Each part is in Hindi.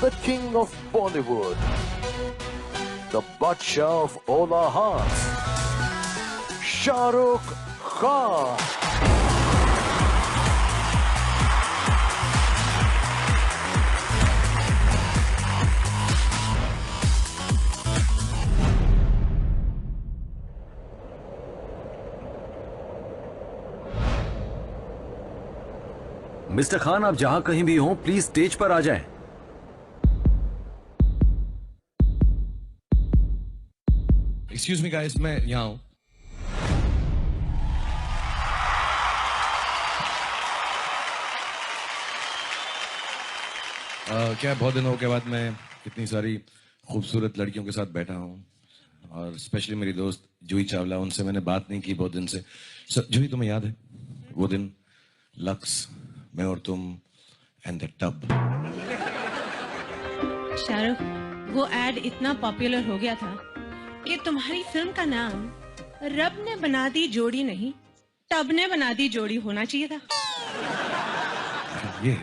the king of Bollywood, the Badshah of all our hearts, Shah Rukh Khan. Mister Khan, आप जहां कहीं भी हों, प्लीज स्टेज पर आ जाएं। एक्सक्यूज मी गाइस, मैं यहाँ हूं। क्या बहुत दिनों के बाद मैं इतनी सारी खूबसूरत लड़कियों के साथ बैठा हूं, और स्पेशली मेरी दोस्त जूही चावला, उनसे मैंने बात नहीं की बहुत दिन से। जूही, तुम्हें याद है वो दिन, लक्स, मैं और तुम एंड द टब? शाहरुख, वो एड इतना पॉपुलर हो गया था कि तुम्हारी फिल्म का नाम रब ने बना दी जोड़ी नहीं, टब ने बना दी जोड़ी होना चाहिए था। ये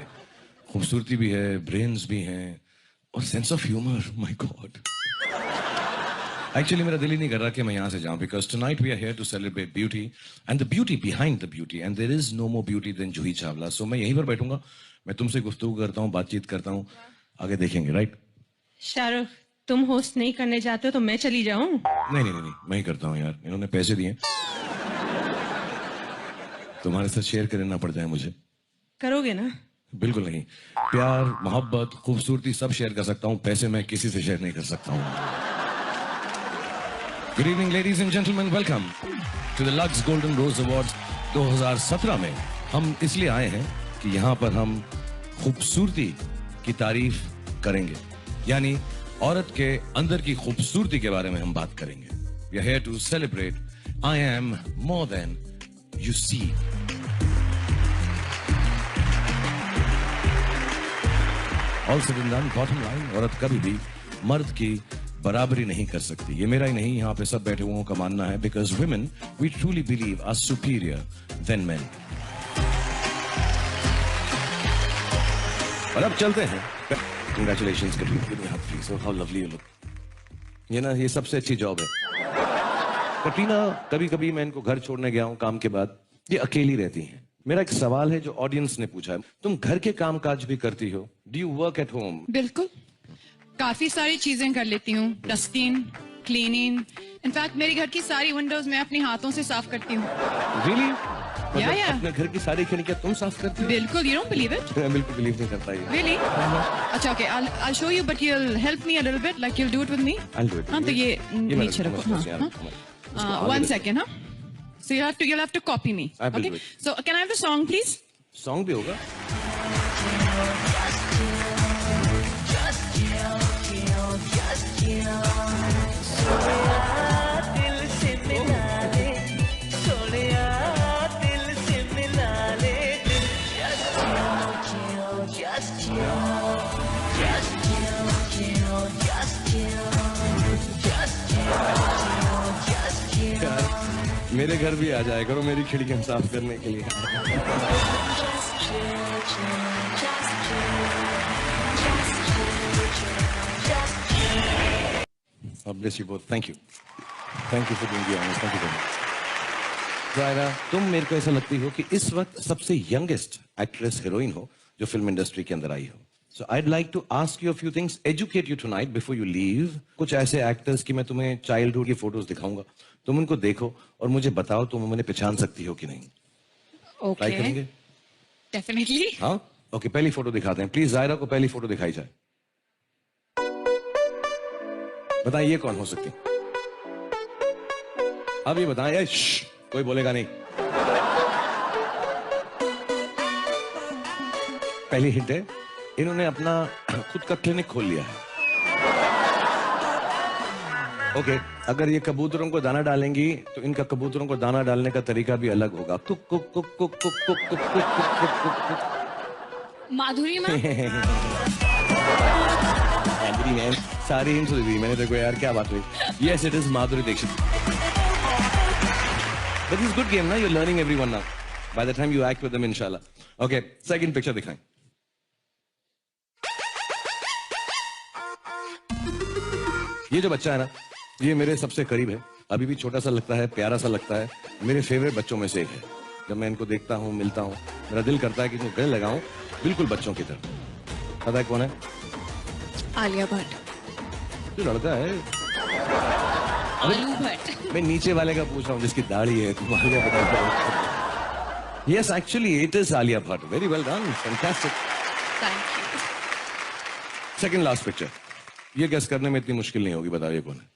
खूबसूरती भी है, ब्रेन्स भी हैं, और sense of humour. My God, actually मेरा दिल ही नहीं कर रहा कि मैं यहाँ से जाऊं, because tonight we are here to celebrate beauty and the beauty behind the beauty, and there is no more beauty than Juhi Chawla. So मैं यहीं पर बैठूंगा, मैं तुमसे गुफ्तगू करता हूँ, बातचीत करता हूँ, आगे देखेंगे। राइट शाहरुख, तुम होस्ट नहीं करने जाते हो तो मैं चली जाऊं? नहीं नहीं नहीं, मैं ही करता हूँ यार, इन्होंने पैसे दिए, तुम्हारे साथ शेयर करना पड़ जाए मुझे। करोगे ना? बिल्कुल नहीं, प्यार, मोहब्बत, खूबसूरती सब शेयर कर सकता हूँ, पैसे मैं किसी से शेयर नहीं कर सकता हूँ। Good evening, ladies and gentlemen. Welcome to the Lux Golden Rose Awards 2017 में हम इसलिए आए हैं कि यहाँ पर हम खूबसूरती की तारीफ करेंगे, यानी औरत के अंदर की खूबसूरती के बारे में हम बात करेंगे। We are here to celebrate I am more than you see. All said and done, bottom line, औरत कभी भी मर्द की बराबरी नहीं कर सकती। ये मेरा ही नहीं, यहाँ पे सब बैठे हुओं का मानना है, because women we truly believe are superior than men. और अब चलते हैं। Congratulations Katrina, please, how lovely you look. ये ना, ये सबसे अच्छी जॉब है कटरीना। कभी कभी मैं इनको घर छोड़ने गया हूँ काम के बाद, ये अकेली रहती हैं। मेरा एक सवाल है जो ऑडियंस ने पूछा है, तुम घर के काम काज भी करती हो? Do you work at home? बिल्कुल, काफी सारी चीजें कर लेती हूँ, डस्टिंग, क्लीनिंग, इनफैक्ट मेरी घर की सारी विंडोज मैं अपने हाथों से साफ करती हूँ। Really? Yeah. अपने घर की सारी खिड़कियाँ तुम साफ करती हो? बिल्कुल, you don't believe it? मैं बिल्कुल बिलीव नहीं करता ये। Really? अच्छा, okay, I'll show you, but you'll help me a little bit, like you'll do it with me? I'll do it. हाँ, तो ये नीचे रखो। हाँ, 1 second, हाँ? So you'll have to copy me. I will Okay? do it. So can I have the song, please? Song भी होगा? मेरे घर भी आ जाया करो मेरी खिड़कियां साफ करने के लिए। Bless you both. Thank you. Thank you for doing the honors. Thank you very much. Zaira, तुम मेरे को ऐसा लगती हो कि इस वक्त सबसे यंगेस्ट एक्ट्रेस हीरोइन हो जो फिल्म इंडस्ट्री के अंदर आई हो। So I'd like to ask you a few things, educate you tonight before you leave. कुछ ऐसे एक्टर्स की मैं तुम्हें चाइल्डहुड की फोटोज दिखाऊंगा, तुम उनको देखो और मुझे बताओ तुम उन्हें पहचान सकती हो कि नहीं। Okay. ट्राई करेंगे? Definitely. हाँ, ओके, पहली फोटो दिखाते हैं। प्लीज ज़ायरा को पहली फोटो दिखाई जाए। बताइए ये कौन हो सकती? अब ये बताएं, कोई बोलेगा नहीं। पहली हिंट है, इन्होंने अपना खुद का क्लिनिक खोल लिया है। ओके, अगर ये कबूतरों को दाना डालेंगी तो इनका कबूतरों को दाना डालने का तरीका भी अलग होगा। कुक कुक कुक कुक कुक कुक कुक कुक कुक कुक कुक। माधुरी मैम। माधुरी मैम, सारी हिंट दी मैंने। देखो यार क्या बात हुई। Yes, it is Madhuri Dixit. But it's good game, ना? You're learning everyone now. By the time you act with them, inshallah. Okay, second picture दिखाएं। ये जो बच्चा है ना, ये मेरे सबसे करीब है, अभी भी छोटा सा लगता है, प्यारा सा लगता है, मेरे फेवरेट बच्चों में से एक है। जब मैं इनको देखता हूँ, मिलता हूँ, मेरा दिल करता है कि इनको गले लगाऊं, बिल्कुल बच्चों की तरह। पता है कौन है? आलिया भट्ट। जो लड़का है, आलू भट्ट। मैं नीचे वाले का पूछ रहा हूँ जिसकी दाढ़ी है, तुम Alia Bhatt. Yes, actually, it is Alia Bhatt. Very well done. Fantastic. Thank you. Second last picture. ये guess करने में इतनी मुश्किल नहीं होगी, बताइए कौन है?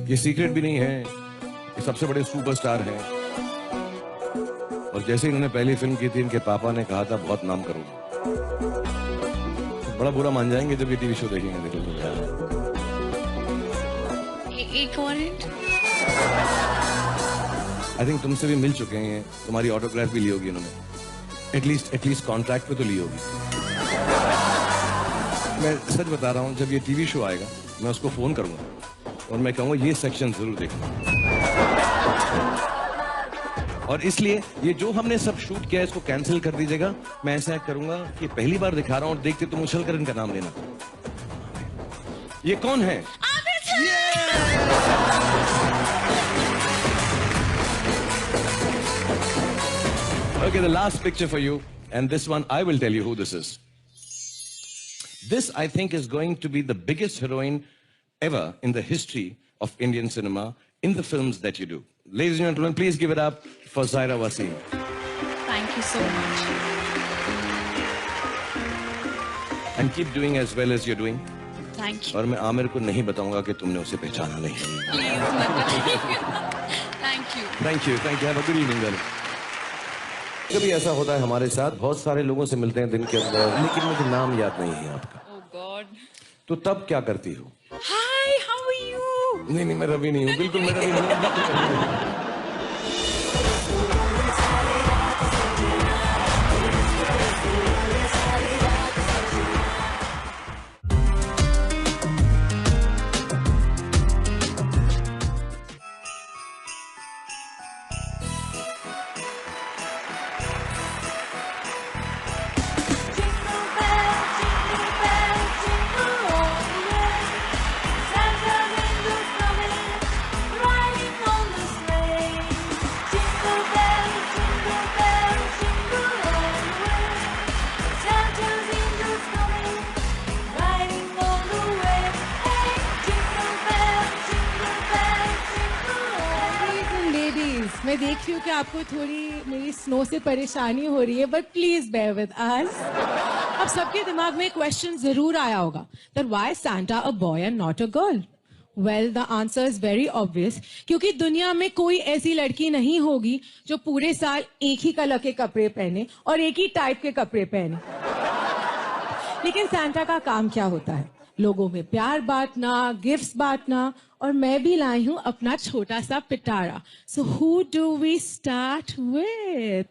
ये सीक्रेट भी नहीं है, ये सबसे बड़े सुपरस्टार हैं। और जैसे इन्होंने पहली फिल्म की थी, इनके पापा ने कहा था बहुत नाम करोगे। तो बड़ा बुरा मान जाएंगे जब ये टीवी शो देखेंगे। एक और hint? आई थिंक तुमसे भी मिल चुके हैं, तुम्हारी ऑटोग्राफ भी ली होगी इन्होंने, एटलीस्ट कॉन्ट्रैक्ट पे तो ली होगी। मैं सच बता रहा हूँ, जब ये टीवी शो आएगा मैं उसको फोन करूंगा और मैं कहूंगा ये सेक्शन जरूर देखना। और इसलिए ये जो हमने सब शूट किया है इसको कैंसिल कर दीजिएगा। मैं ऐसा करूंगा कि पहली बार दिखा रहा हूँ और देखते तुम उछल कर इनका नाम लेना। ये कौन है? Okay, the last picture for you, and this one I will tell you who this is. This, I think, is going to be the biggest heroine ever in the history of Indian cinema in the films that you do. Ladies and gentlemen, please give it up for Zaira Wasim. Thank you so much. And keep doing as well as you're doing. Thank you. और मैं आमिर को नहीं बताऊंगा कि तुमने उसे पहचाना नहीं। Please, मत बताइए। Thank you. Thank you. Thank you. Have a good evening, darling. कभी ऐसा होता है हमारे साथ, बहुत सारे लोगों से मिलते हैं दिन के अंदर, लेकिन मुझे नाम याद नहीं है आपका। Oh God. तो तब क्या करती हो? Hi, how are you? नहीं, मैं रवि नहीं हूँ, बिल्कुल मैं रवि नहीं हूँ। मैं देख रही हूँ कि आपको थोड़ी मेरी स्नो से परेशानी हो रही है, but please bear with us. अब सबके दिमाग में क्वेश्चन जरूर आया होगा that why Santa a boy and not a girl. Well the answer is very obvious, क्योंकि दुनिया में कोई ऐसी लड़की नहीं होगी जो पूरे साल एक ही कलर के कपड़े पहने और एक ही टाइप के कपड़े पहने। लेकिन सांता का काम क्या होता है? लोगों में प्यार बांटना, गिफ्ट्स बांटना, और मैं भी लाई हूं अपना छोटा सा पिटारा। So who do we start with?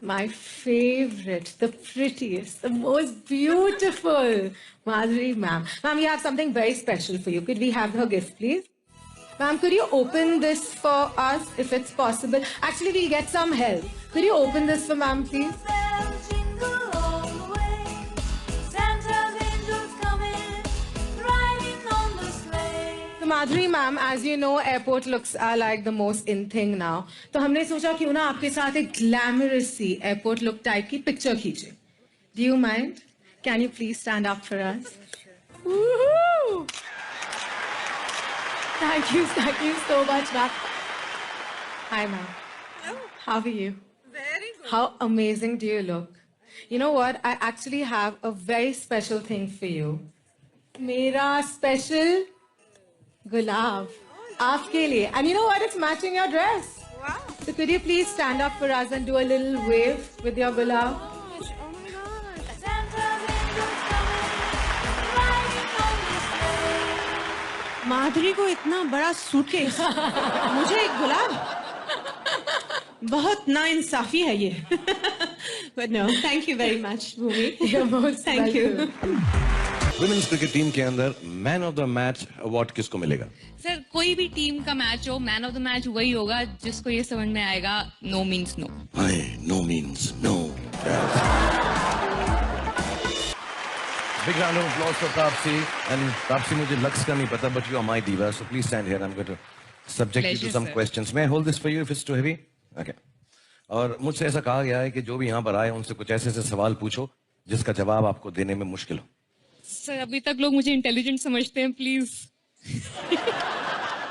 My favourite, the prettiest, the most beautiful Madhuri ma'am. Ma'am, we have something very special for you. Could we have her gift please? Ma'am, could you open this for us if it's possible? Actually, we'll get some help. Could you open this for ma'am, please? So Madhuri ma'am, as you know, airport looks are like the most in thing now. तो हमने सोचा क्यों ना आपके साथ एक glamorous सी airport look type की picture खींचे. Do you mind? Can you please stand up for us? Woohoo! Thank you so much, ma'am. Hi, ma'am. Hello. How are you? Very good. How amazing do you look? You know what? I actually have a very special thing for you. मेरा special गुलाब आपके लिए. And you know what? It's matching your dress. Wow. So could you please stand up for us and do a little wave with your gulab? Oh my God. माधुरी को इतना बड़ा सूटकेस, मुझे एक गुलाब, बहुत नाइंसाफी है ये। But no, thank you very much, Bhumi. You're most Thank you. welcome. Women's cricket team के अंदर man of the match award किसको मिलेगा? सर, कोई भी टीम का मैच हो, मैन ऑफ द मैच वही होगा जिसको ये समझ में आएगा no means no. No means no. Big round of applause for Taapsee. And Taapsee, मुझे लक्ष्य का नहीं पता, but you are my diva, so please stand here. I'm going to subject you to Pleasure, some sir. questions. May I hold this for you if it's too heavy? Okay. और मुझसे ऐसा कहा गया है कि जो भी यहाँ पर आए उनसे कुछ ऐसे ऐसे सवाल पूछो जिसका जवाब आपको देने में मुश्किल हो. सर अभी तक लोग मुझे इंटेलिजेंट समझते हैं, प्लीज.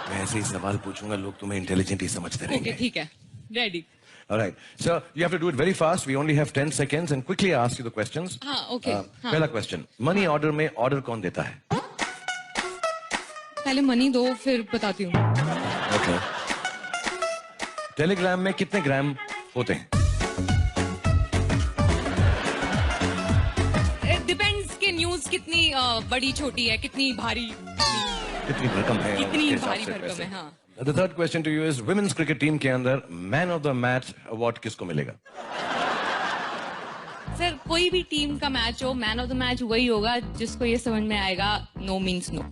मैं ऐसे ही सवाल पूछूंगा, लोग तुम्हें इंटेलिजेंट ही समझते ओके रहेंगे. ठीक है, ready. All right. So you have to do it very fast. We only have 10 seconds and quickly ask you the questions. हाँ ओके. पहला क्वेश्चन, मनी ऑर्डर में ऑर्डर कौन देता है? पहले मनी दो फिर बताती हूँ. Okay. टेलीग्राम में कितने ग्राम होते हैं? डिपेंड्स के न्यूज कितनी बड़ी छोटी है, कितनी भारी, कितनी भरकम है? कितनी उसके हिसाब भारी से भरकम पैसे. है. हाँ. The third question to you is women's cricket team के अंदर man of the match award किसको मिलेगा? सर कोई भी टीम का मैच हो, मैन ऑफ द मैच वही होगा जिसको ये समझ में आएगा no means no.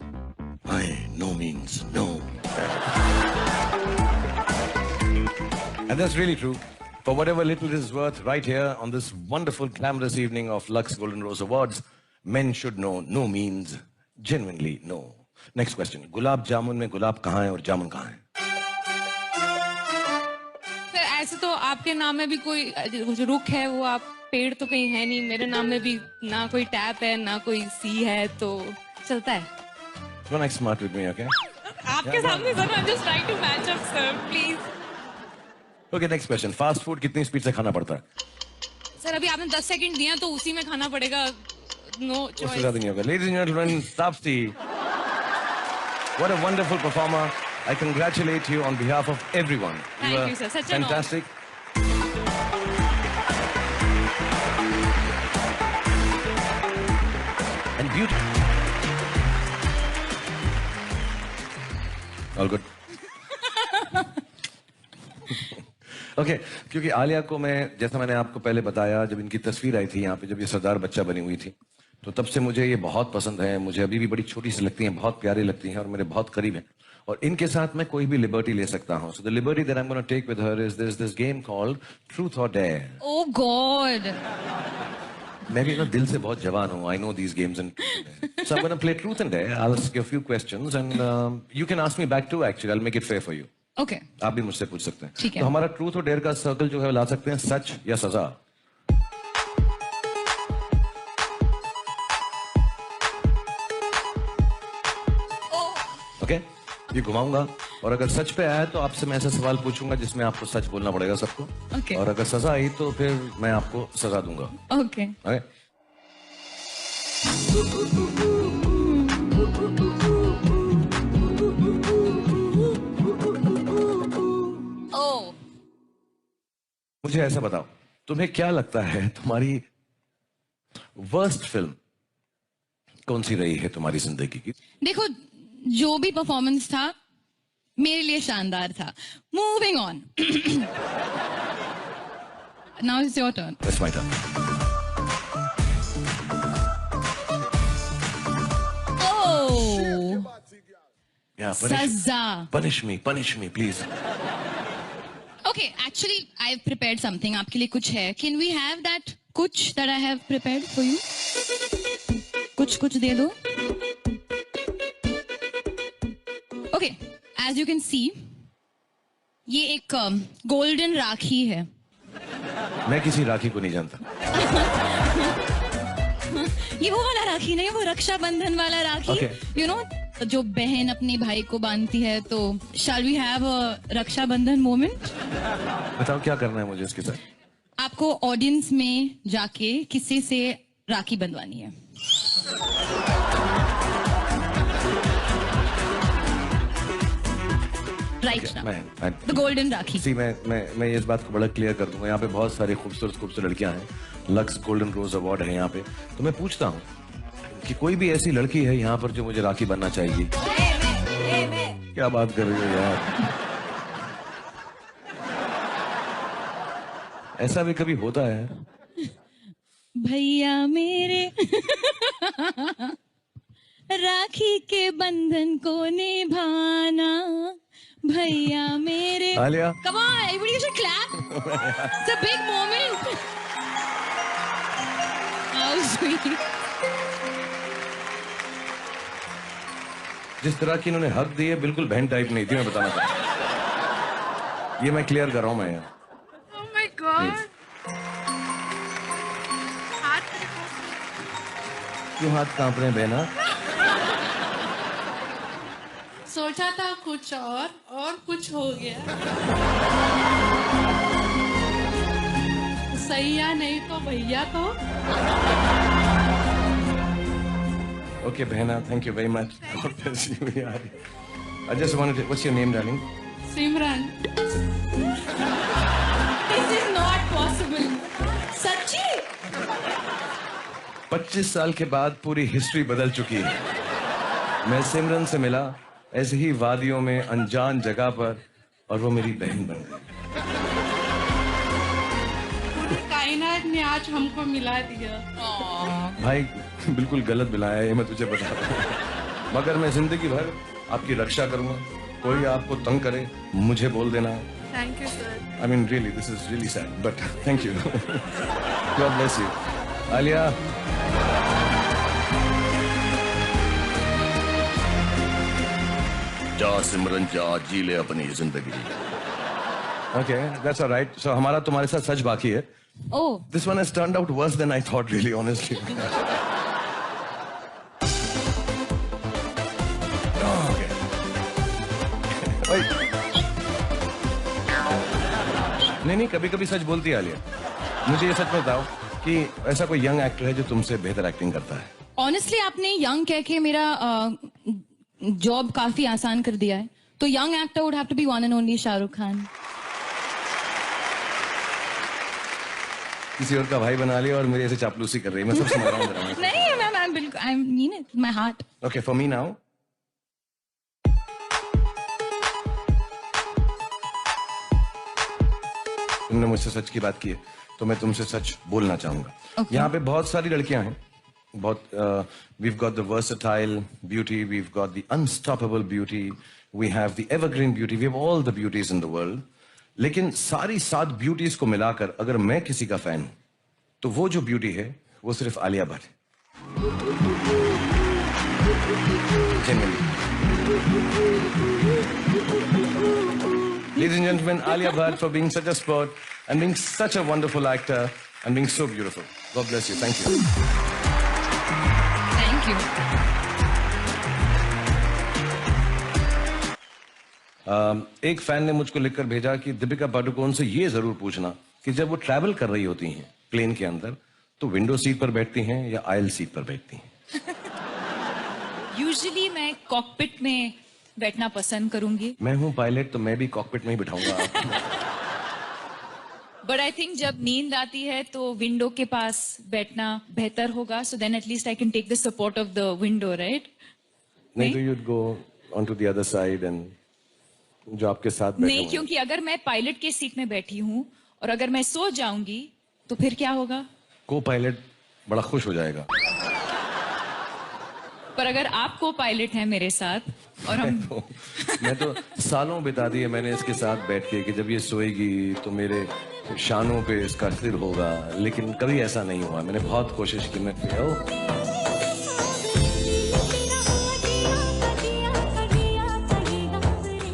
No means no. And that's really true. For whatever little it is worth, right here on this wonderful glamorous evening of Lux Golden Rose Awards, men should know no means genuinely no. Next question. Gulab jamun में गुलाब कहाँ है और जामुन कहाँ है? सर ऐसे तो आपके नाम में भी कोई जो रुख है वो आप पेड़ तो कहीं है नहीं. मेरे नाम में भी ना कोई टैप है ना कोई सी है, तो चलता है. Don't act smart with me, okay? आपके सामने sir, I'm just trying to match up, sir, please. Okay, next question. Fast food कितनी स्पीड से खाना पड़ता है? सर अभी आपने 10 सेकंड दिया तो उसी में खाना पड़ेगा. नो उससे चॉइस. ज्यादा नहीं होगा. Ladies and gentlemen, Taapsee. What a wonderful performer. I congratulate you on behalf of everyone. Thank were you, sir. Such an honor. fantastic. And beautiful. All good. Okay, क्योंकि आलिया को मैं, जैसा मैंने आपको पहले बताया, जब इनकी तस्वीर आई थी यहाँ पे, जब ये सरदार बच्चा बनी हुई थी, तो तब से मुझे ये बहुत पसंद है. मुझे अभी भी बड़ी छोटी सी लगती हैं, बहुत प्यारी लगती हैं और मेरे बहुत करीब हैं. और इनके साथ मैं कोई भी लिबर्टी ले सकता हूँ. So the liberty that I am gonna take with her is this game called truth or dare. Oh god. मैं भी ना दिल से बहुत जवान हूँ. I know these games and so I am gonna play truth and dare. I will ask you a few questions and you can ask me back too. Actually I will make it fair for you. Okay. आप भी मुझसे पूछ सकते हैं. ठीक है. तो हमारा ट्रूथ और डेयर का सर्कल जो है वो ला सकते हैं सच या सजा. ओके, ये घुमाऊंगा और अगर सच पे आया तो आपसे मैं ऐसा सवाल पूछूंगा जिसमें आपको सच बोलना पड़ेगा सबको. Okay. और अगर सजा आई तो फिर मैं आपको सजा दूंगा. ओके. ओके. ओह. मुझे ऐसा बताओ, तुम्हें क्या लगता है तुम्हारी वर्स्ट फिल्म कौन सी रही है तुम्हारी जिंदगी की? देखो जो भी परफॉर्मेंस था मेरे लिए शानदार था. Moving on. Now it's your turn. That's my turn. Oh. Yeah, सजा. punish me, please. Okay, actually, I've prepared something. आपके लिए कुछ है. Can we have that कुछ that I have prepared for you? कुछ दे दो. Okay, as you can see, ये एक golden राखी है. मैं किसी राखी को नहीं जानता. ये वो वाला राखी नहीं, वो रक्षाबंधन वाला राखी. Okay. You know, जो बहन अपने भाई को बांधती है. तो shall we have a Rakshabandhan moment? बताओ क्या करना है मुझे इसके साथ. आपको ऑडियंस में जाके किसी से राखी बंधवानी है. राइट ना, द गोल्डन राखी. सी मैं इस बात को बड़ा क्लियर कर दूंगा. यहाँ पे बहुत सारी खूबसूरत लड़कियां हैं. लक्स गोल्डन रोज अवार्ड है यहाँ पे. तो मैं पूछता हूँ कि कोई भी ऐसी लड़की है यहाँ पर जो मुझे राखी बनना चाहिए? क्या बात कर रही हो यार. ऐसा भी कभी होता है? भैया मेरे राखी के बंधन को निभाना. भैया मेरे. Alia. Come on, everybody should clap. It's a big moment. How sweet. जिस तरह की इन्होंने हक दी है बिल्कुल बहन टाइप नहीं थी, मैं बताना चाहता। ये मैं क्लियर कर रहा हूँ मैं यहाँ। Oh my God. क्यों हाथ कांप रहे हैं बहना? सोचा था कुछ और कुछ हो गया। सैया नहीं तो भैया को। Okay, बहना, thank you very much. God bless you, यार। I just wanted to, what's your name, darling? Simran. This is not possible. सच्ची? 25 साल के बाद पूरी हिस्ट्री बदल चुकी है। मैं सिमरन से मिला ऐसे ही वादियों में अनजान जगह पर, और वो मेरी बहन बन गई। कायनात ने आज हमको मिला दिया। भाई बिल्कुल गलत मिलाया है, ये मैं तुझे बता रहा हूँ। मगर मैं जिंदगी भर आपकी रक्षा करूंगा। कोई आपको तंग करे मुझे बोल देना। Thank you, sir. I mean really, this is really sad, but thank you. God bless you. Alia, जा सिमरन जा, जी ले अपनी जिंदगी। okay, that's all right. So हमारा तुम्हारे साथ सच बाकी है। Oh, This one has turned out worse than I thought, really, honestly. Oh, okay. Wait. नहीं, कभी कभी सच बोलती है आलिया। मुझे ये सच में बताओ कि ऐसा कोई यंग एक्टर है जो तुमसे बेहतर एक्टिंग करता है? ऑनेस्टली आपने यंग कह के मेरा जॉब काफी आसान कर दिया है। तो young actor would have to be one and only Shahrukh Khan. किसी और का भाई बना लिया और मेरे ऐसे चापलूसी कर रही है। मैं सब समझ रहा हूँ। नहीं मैं बिल्कुल I mean it my heart. Okay, for me now. तुमने मुझसे सच की बात की है तो मैं तुमसे सच बोलना चाहूंगा। Okay. यहाँ पे बहुत सारी लड़कियां हैं, बहुत we've got the versatile beauty, we've got the unstoppable beauty, we have the evergreen beauty, we have all the beauties in the world. लेकिन सारी 7 ब्यूटीज को मिलाकर अगर मैं किसी का फैन हूं तो वो जो ब्यूटी है वो सिर्फ आलिया भट्ट है। Genuinely. Ladies and gentlemen, Alia Bhatt for being such a sport and being such a wonderful actor and being so beautiful. God bless you. Thank you. Thank you. एक फैन ने मुझको लिखकर भेजा कि दीपिका पादुकोण से ये जरूर पूछना कि जब वो ट्रैवल कर रही होती हैं प्लेन के अंदर तो विंडो सीट पर बैठती हैं या आयल सीट पर बैठती हैं? यूजुअली मैं कॉकपिट में बैठना पसंद करूंगी, मैं हूं पायलट तो मैं भी कॉकपिट में ही बिठाऊंगा आपको। बट आई थिंक जब नींद आती है तो विंडो के पास बैठना बेहतर होगा, so then at least I can take the support of the window, right? नहीं तो you'd go onto the other side and जो आपके साथ बैठे नहीं, हुए हैं। क्योंकि अगर मैं पायलट के सीट में बैठी हूँ और अगर मैं सो जाऊंगी तो फिर क्या होगा? को पायलट बड़ा खुश हो जाएगा। पर अगर आप को पायलट है मेरे साथ और हम मैं तो सालों बिता दिए मैंने इसके साथ बैठ के कि जब ये सोएगी तो मेरे शानों पे इसका सिर होगा, लेकिन कभी ऐसा नहीं हुआ। मैंने बहुत कोशिश की। मैं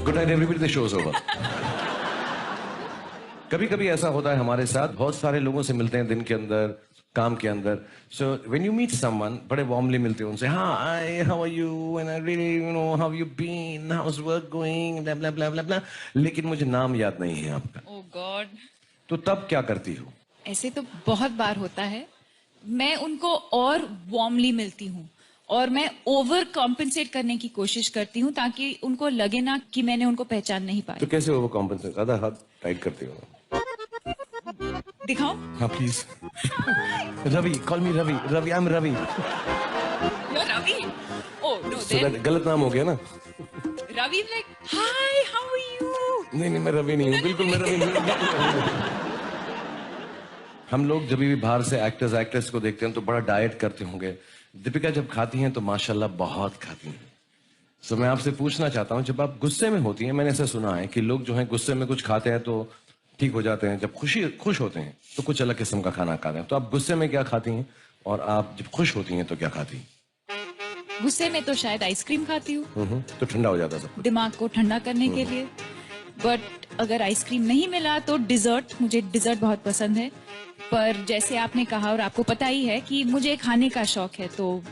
good night everybody, the show is over. कभी कभी ऐसा होता है हमारे साथ, बहुत सारे लोगों से मिलते हैं दिन के अंदर, काम के अंदर। So when you meet someone बड़े वार्मली मिलते हो उनसे, hi how are you and I really you know how you been, how is work going, blah blah blah blah blah, लेकिन मुझे नाम याद नहीं है आपका। ओह गॉड, तो तब क्या करती हो? ऐसे तो बहुत बार होता है। मैं उनको और वार्मली मिलती हूँ और मैं ओवर कॉम्पेंसेट करने की कोशिश करती हूँ ताकि उनको लगे ना कि मैंने उनको पहचान नहीं पाया। तो कैसे ओवर कॉम्पेंसेट? आधा हाथ टाइट करती हो? दिखाओ। हाँ please. Ravi, call me Ravi. Ravi, I am Ravi. You're Ravi? Oh no, So then that गलत नाम हो गया ना? Ravi is like, hi, how are you? नहीं मैं रवि नहीं हूँ, बिल्कुल मैं रवि नहीं हूँ। हम लोग जब भी बाहर से एक्टर्स एक्ट्रेस को देखते हैं तो बड़ा डाइट करते होंगे। दीपिका जब खाती हैं तो माशाल्लाह बहुत खाती हैं। सो मैं आपसे पूछना चाहता हूँ, जब आप गुस्से में होती हैं, मैंने ऐसा सुना है कि लोग जो हैं गुस्से में कुछ खाते हैं तो ठीक हो जाते हैं, जब खुश होते हैं तो कुछ अलग किस्म का खाना खाते हैं। तो आप गुस्से में क्या खाती हैं और आप जब खुश होती हैं तो क्या खाती हैं? गुस्से में तो शायद आइसक्रीम खाती हूँ तो ठंडा हो जाता सब। दिमाग को ठंडा करने के लिए। बट अगर आइसक्रीम नहीं मिला तो डिजर्ट, मुझे डिजर्ट बहुत पसंद है। पर जैसे आपने कहा और आपको पता ही है कि मुझे खाने का शौक है, तो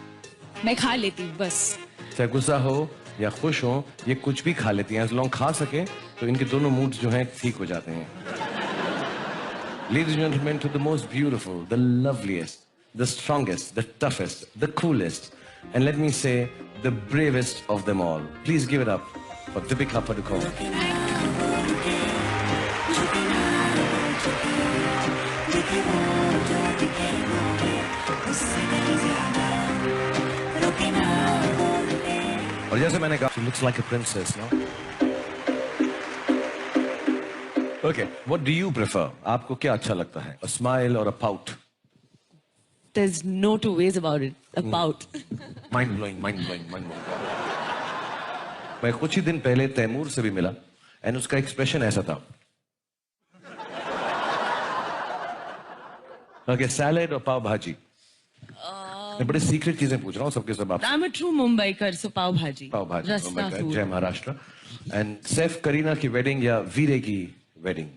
मैं खा लेती हूँ बस। चाहे गुस्सा हो या खुश हो, ये कुछ भी खा लेती हैं। एज लॉन्ग खा सके तो इनके दोनों मूड्स जो हैं ठीक हो जाते हैं। Ladies and gentlemen, to the most beautiful, the loveliest, the strongest, the toughest, the coolest, and let me say, the bravest of them all. Please give it up for Deepika Padukone. और जैसे मैंने कहा, she looks like a princess, no? Okay, what do you prefer? आपको क्या अच्छा लगता है? A smile or a pout? There's no two ways about it. About. Mind blowing, mind blowing, mind blowing. मैं कुछ ही दिन पहले तैमूर से भी मिला एंड उसका एक्सप्रेशन ऐसा था। Okay, सैलेड और पाव भाजी। मैं बड़े सीक्रेट चीजें पूछ रहा हूँ सबके सब आप। I'm a true Mumbaikar, so pav bhaji. पाव भाजी, Rasta food. जय महाराष्ट्र। एंड सैफ करीना की वेडिंग या वीरे की वेडिंग?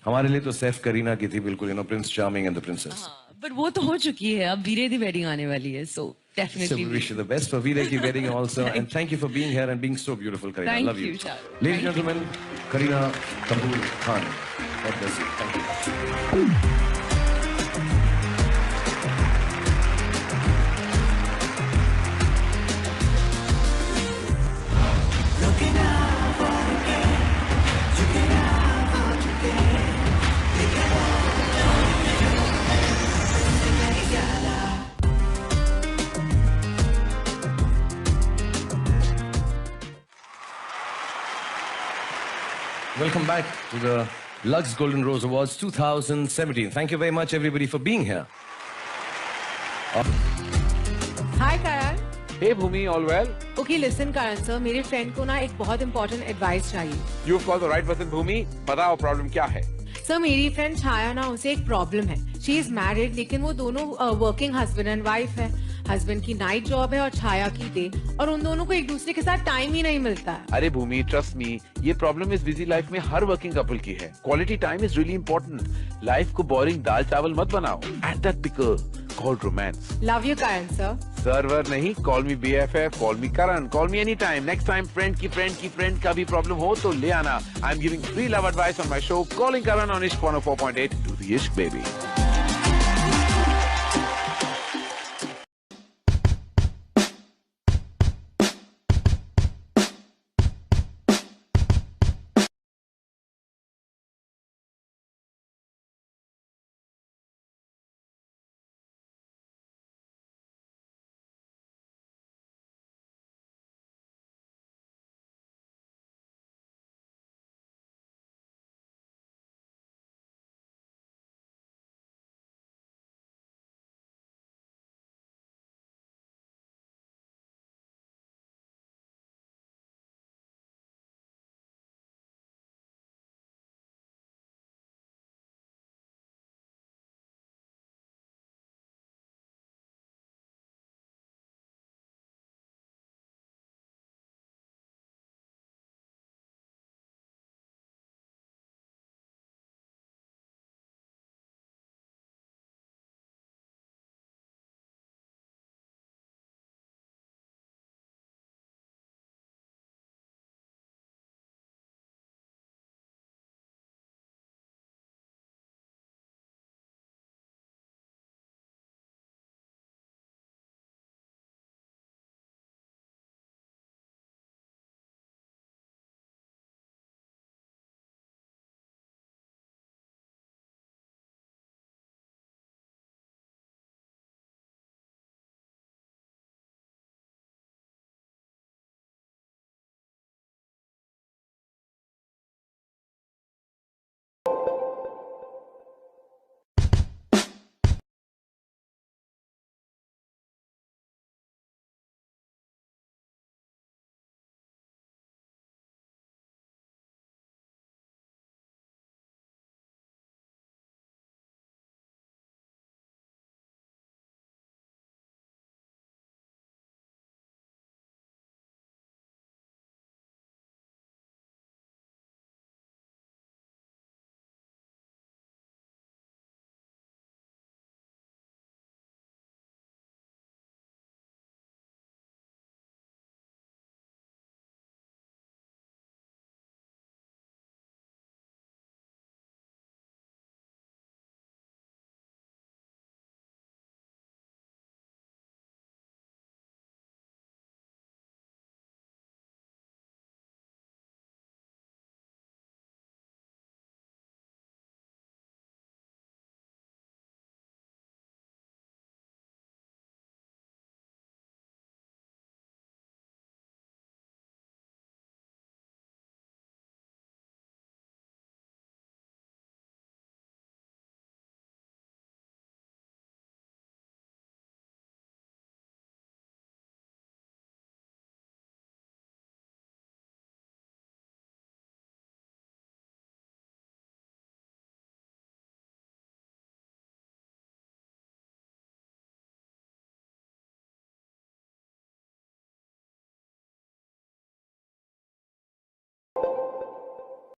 हमारे लिए तो सैफ करीना की थी बिल्कुल, Prince charming and the princess. But वो तो हो चुकी है, अब वीरे दी wedding आने वाली है, so So definitely. we wish you the best for Veera ki wedding also, and thank you for being here and being so beautiful, Kareena. Thank Love you, you. Shah. Ladies and gentlemen, Kareena Kapoor Khan. God bless you. Thank you. Welcome back to the Lux Golden Rose Awards 2017. Thank you very much, everybody, for being here. Hi Karan. Hey Bhumi, all well? Okay, listen Karan sir, मेरे friend को ना एक बहुत important advice चाहिए। You've called the right person, Bhumi. बताओ problem क्या है? सर मेरी फ्रेंड छाया ना, उसे एक प्रॉब्लम है। शी इज मैरिड, लेकिन वो दोनों वर्किंग हस्बैंड एंड वाइफ है। हस्बैंड की नाइट जॉब है और छाया की डे, और उन दोनों को एक दूसरे के साथ टाइम ही नहीं मिलता है। अरे भूमि, ट्रस्ट मी, ये प्रॉब्लम इस बिजी लाइफ में हर वर्किंग कपल की है। Quality time is really important. Life को बोरिंग दाल चावल मत बनाओ। At that pickle called romance. Love you Karan sir. Server नहीं, call me BFF, call me Karan, call me any time. Next time friend की फ्रेंड का भी प्रॉब्लम हो तो ले आना। I am giving free love advice on my show calling Karan on Ishq 104.8 to the इश्क बेबी।